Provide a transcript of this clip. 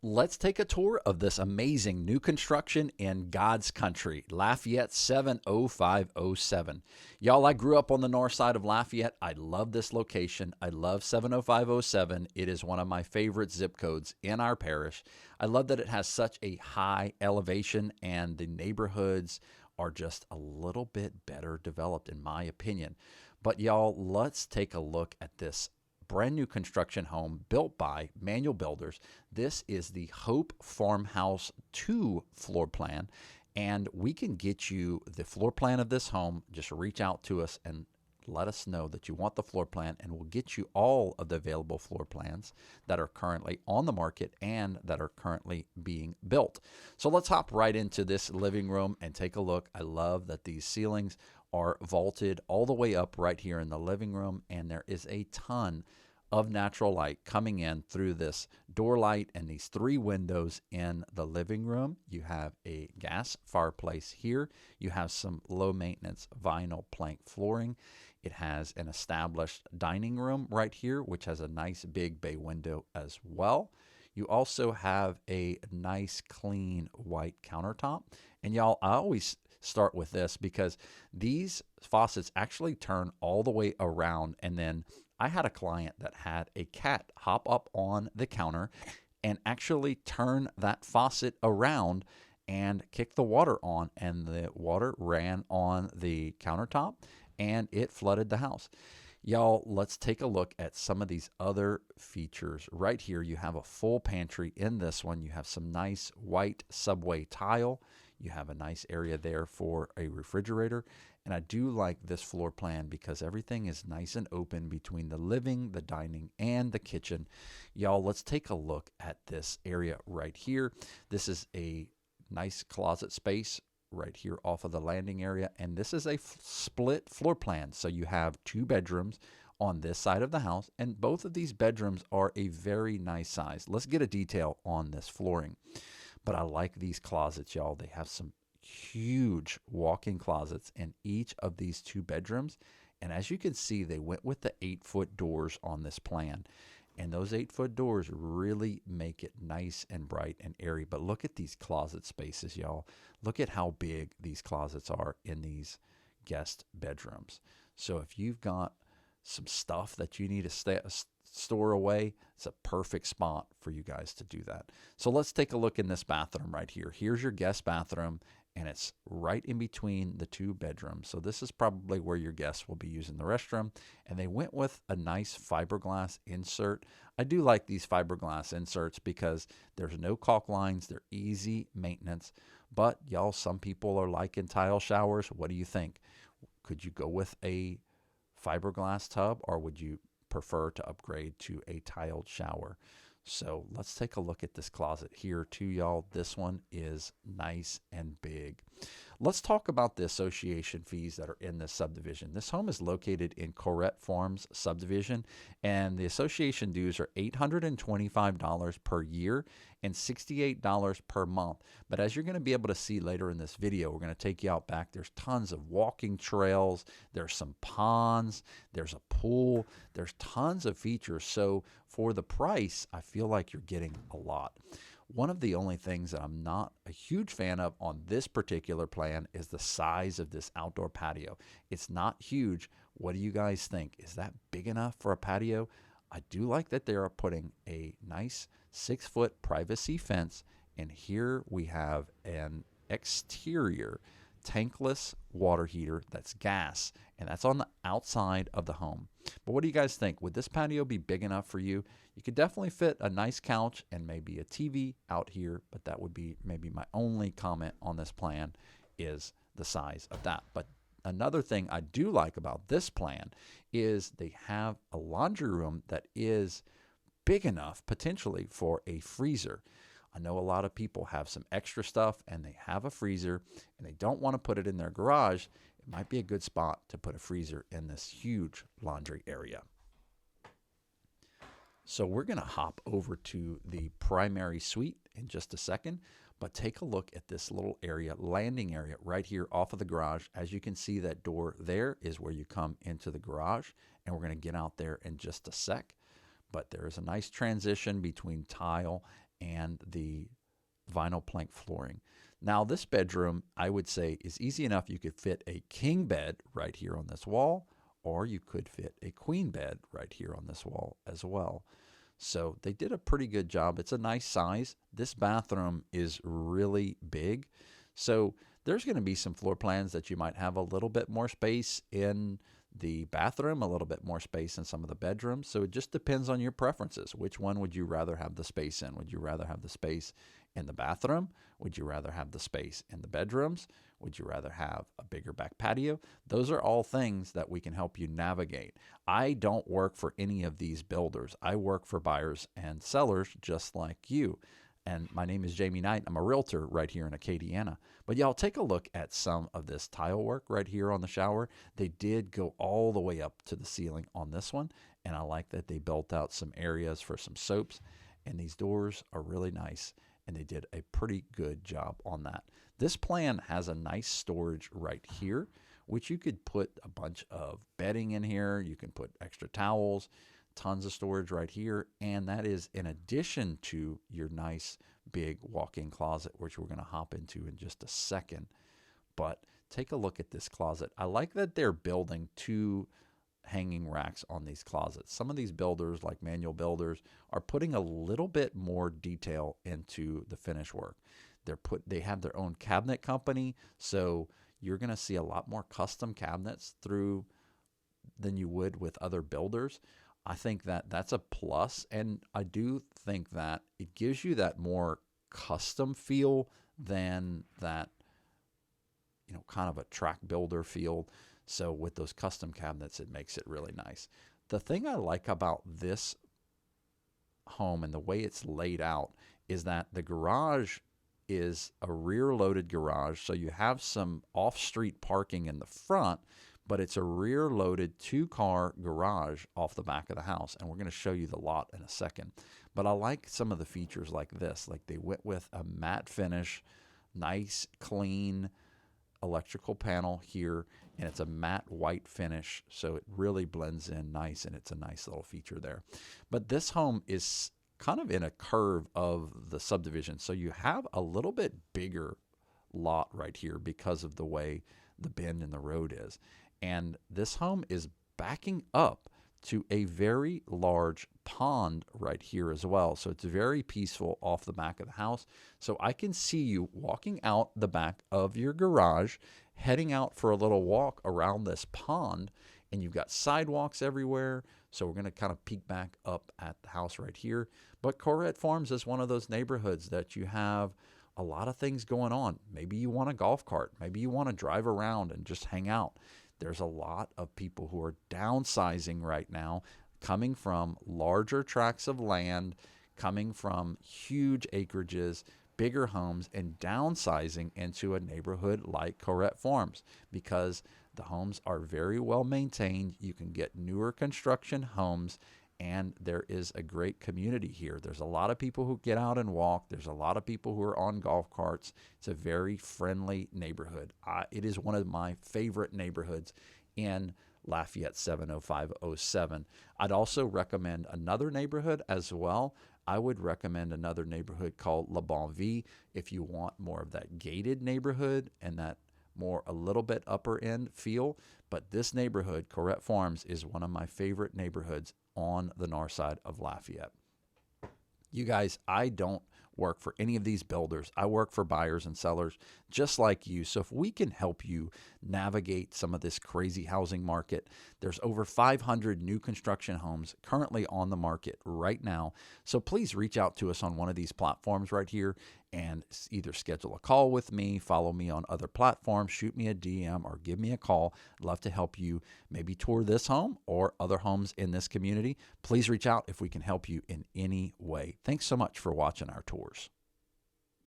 Let's take a tour of this amazing new construction in God's country, Lafayette 70507. Y'all, I grew up on the north side of Lafayette. I love this location. I love 70507. It is one of my favorite zip codes in our parish. I love that it has such a high elevation and the neighborhoods are just a little bit better developed in my opinion. But y'all, let's take a look at this brand new construction home built by Manuel Builders. This is the Hope Farmhouse 2 floor plan, and we can get you the floor plan of this home. Just reach out to us and let us know that you want the floor plan, and we'll get you all of the available floor plans that are currently on the market and that are currently being built. So let's hop right into this living room and take a look. I love that these ceilings are vaulted all the way up right here in the living room, and there is a ton of natural light coming in through this door light and these three windows in the living room. You have a gas fireplace here. You have some low maintenance vinyl plank flooring. It has an established dining room right here, which has a nice big bay window as well. You also have a nice clean white countertop. And y'all, I always start with this because these faucets actually turn all the way around. And then I had a client that had a cat hop up on the counter and actually turn that faucet around and kick the water on, and the water ran on the countertop and it flooded the house. Y'all, let's take a look at some of these other features. Right here, you have a full pantry. In this one, you have some nice white subway tile. You have a nice area there for a refrigerator. And I do like this floor plan because everything is nice and open between the living, the dining, and the kitchen. Y'all, let's take a look at this area right here. This is a nice closet space right here off of the landing area. And this is a split floor plan. So you have two bedrooms on this side of the house, and both of these bedrooms are a very nice size. Let's get a detail on this flooring. But I like these closets, y'all. They have some huge walk-in closets in each of these two bedrooms. And as you can see, they went with the 8-foot doors on this plan. And those 8-foot doors really make it nice and bright and airy. But look at these closet spaces, y'all. Look at how big these closets are in these guest bedrooms. So if you've got some stuff that you need to store away, it's a perfect spot for you guys to do that. So let's take a look in this bathroom right here. Here's your guest bathroom, and it's right in between the two bedrooms. So this is probably where your guests will be using the restroom. And they went with a nice fiberglass insert. I do like these fiberglass inserts because there's no caulk lines. They're easy maintenance. But y'all, some people are liking tile showers. What do you think? Could you go with a fiberglass tub, or would you prefer to upgrade to a tiled shower? So let's take a look at this closet here too, y'all. This one is nice and big. Let's talk about the association fees that are in this subdivision. This home is located in Couret Farms subdivision, and the association dues are $825 per year and $68 per month. But as you're going to be able to see later in this video, we're going to take you out back. There's tons of walking trails. There's some ponds. There's a pool. There's tons of features. So for the price, I feel like you're getting a lot. One of the only things that I'm not a huge fan of on this particular plan is the size of this outdoor patio. It's not huge. What do you guys think? Is that big enough for a patio? I do like that they are putting a nice 6-foot privacy fence, and here we have an exterior tankless water heater that's gas, and that's on the outside of the home. But what do you guys think? Would this patio be big enough for you? You could definitely fit a nice couch and maybe a TV out here, but that would be maybe my only comment on this plan is the size of that. But another thing I do like about this plan is they have a laundry room that is big enough potentially for a freezer. I know a lot of people have some extra stuff and they have a freezer and they don't want to put it in their garage. It might be a good spot to put a freezer in this huge laundry area. So we're going to hop over to the primary suite in just a second, but take a look at this little area, landing area right here off of the garage. As you can see, that door there is where you come into the garage, and we're going to get out there in just a sec. But there is a nice transition between tile and the vinyl plank flooring. Now, this bedroom, I would say, is easy enough. You could fit a king bed right here on this wall, or you could fit a queen bed right here on this wall as well. So they did a pretty good job. It's a nice size. This bathroom is really big. So there's going to be some floor plans that you might have a little bit more space in the bathroom, a little bit more space in some of the bedrooms. So it just depends on your preferences. Which one would you rather have the space in? Would you rather have the space in the bathroom? Would you rather have the space in the bedrooms? Would you rather have a bigger back patio? Those are all things that we can help you navigate. I don't work for any of these builders. I work for buyers and sellers just like you. And my name is Jamie Knight. I'm a realtor right here in Acadiana. But y'all take a look at some of this tile work right here on the shower. They did go all the way up to the ceiling on this one. And I like that they built out some areas for some soaps. And these doors are really nice. And they did a pretty good job on that. This plan has a nice storage right here, which you could put a bunch of bedding in here. You can put extra towels, tons of storage right here. And that is in addition to your nice big walk-in closet, which we're going to hop into in just a second. But take a look at this closet. I like that they're building two hanging racks on these closets. Some of these builders, like Manuel Builders, are putting a little bit more detail into the finish work. They have their own cabinet company, so you're going to see a lot more custom cabinets through than you would with other builders. I think that that's a plus, and I do think that it gives you that more custom feel than that, kind of a track builder feel. So with those custom cabinets, it makes it really nice. The thing I like about this home and the way it's laid out is that the garage is a rear-loaded garage. So you have some off-street parking in the front, but it's a rear-loaded two-car garage off the back of the house. And we're going to show you the lot in a second. But I like some of the features like this. Like they went with a matte finish, nice, clean electrical panel here, and it's a matte white finish, so it really blends in nice, and it's a nice little feature there. But this home is kind of in a curve of the subdivision, so you have a little bit bigger lot right here because of the way the bend in the road is. And this home is backing up to a very large pond right here as well. So it's very peaceful off the back of the house. So I can see you walking out the back of your garage, heading out for a little walk around this pond, and you've got sidewalks everywhere. So we're going to kind of peek back up at the house right here. But Couret Farms is one of those neighborhoods that you have a lot of things going on. Maybe you want a golf cart. Maybe you want to drive around and just hang out. There's a lot of people who are downsizing right now, coming from larger tracts of land, coming from huge acreages, bigger homes, and downsizing into a neighborhood like Couret Farms because the homes are very well maintained. You can get newer construction homes, and there is a great community here. There's a lot of people who get out and walk. There's a lot of people who are on golf carts. It's a very friendly neighborhood. It is one of my favorite neighborhoods in Lafayette 70507. I'd also recommend another neighborhood as well. I would recommend another neighborhood called La Bonne Vie if you want more of that gated neighborhood and that more a little bit upper end feel. But this neighborhood, Couret Farms, is one of my favorite neighborhoods on the north side of Lafayette. You guys, I don't work for any of these builders. I work for buyers and sellers just like you. So if we can help you navigate some of this crazy housing market, there's over 500 new construction homes currently on the market right now. So please reach out to us on one of these platforms right here and either schedule a call with me, follow me on other platforms, shoot me a DM, or give me a call. I'd love to help you maybe tour this home or other homes in this community. Please reach out if we can help you in any way. Thanks so much for watching our tours.